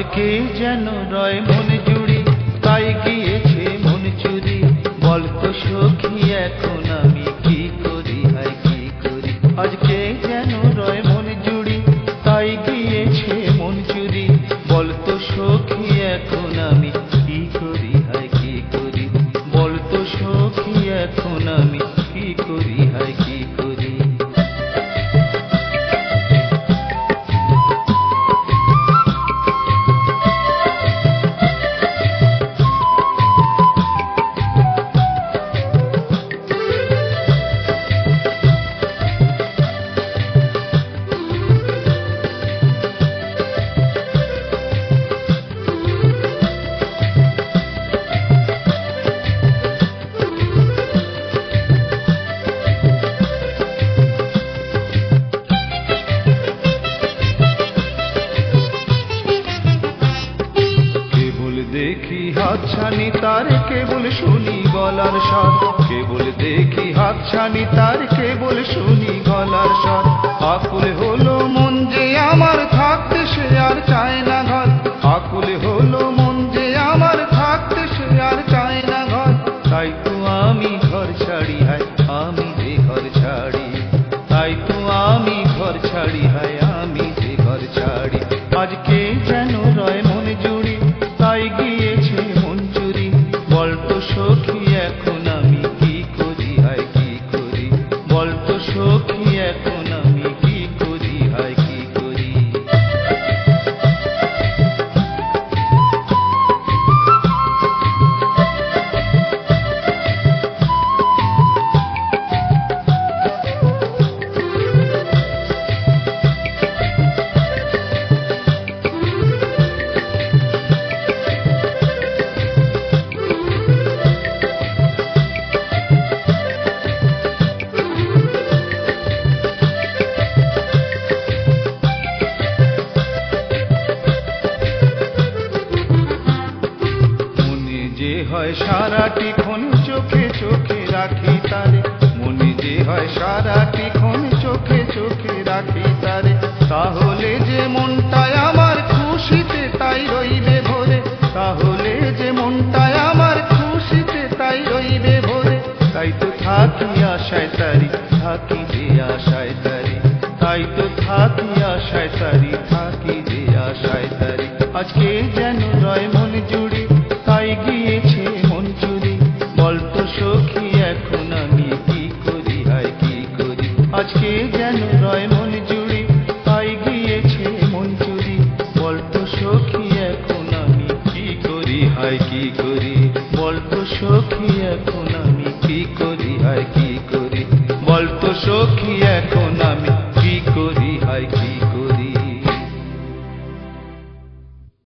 আজকে যেন রয় মন জুড়ি, তাই গিয়েছে মন চুরি। বলতো সখী এখন আমি কি করি, হায় কি করি। আজকে যেন রয় মন জুড়ি, তাই গিয়েছে মন চুরি। বলতো সখী এখন আমি কি করি, হায় কি করি। বলতো সখী এখন আমি কি করি, হায় কি করি। দেখি হাতছানি তার কেবল শুনি গলার স্বর। কেবল দেখি হাতছানি তার কেবল শুনি গলার স্বর। আকুল হলো মন যে আমার থাকতে সে আর চায় না ঘর। আকুল হলো মন যে আমার থাকতে সে আর চায় না ঘর। তাই তো আমি ঘর ছাড়ি, হায় আমি যে ঘর ছাড়ি। তাই তো আমি ঘর ছাড়ি, হায় আমি যে ঘর ছাড়ি। আজকে যেন রয় মন জুড়ি, তাই গিয়েছে মন চুরি। বলতো সখী এখন আমি কি করি, হায় কি করি। বলতো সখী এখন আমি কি করি, হায় কি করি। হয় সারাটি ক্ষণ চোখে চোখে রাখি তারে। মনে যে হয় সারাটি ক্ষণ চোখে চোখে রাখি তারে। তাহলে যে মনটায় আমার খুশিতে তাই রইবে ভরে। তাহলে যে মনটায় আমার খুশিতে তাই রইবে ভরে। তাই তো থাকি আশায় তারি, থাকি যে আশায় তারি। তাই তো থাকি আশায় তারি, থাকি যে আশায় তারি। আজকে যেন রয় মন জুড়ি, তাই গিয়েছে মন চুরি। বলতো সখী এখন আমি কি করি, হায় কি করি। আজকে যেন রয় মন জুড়ি, তাই গিয়েছে মন চুরি। বলতো সখী এখন আমি কি করি, হায় কি করি। বলতো সখী এখন আমি কি করি, হায় কি করি। বলতো সখী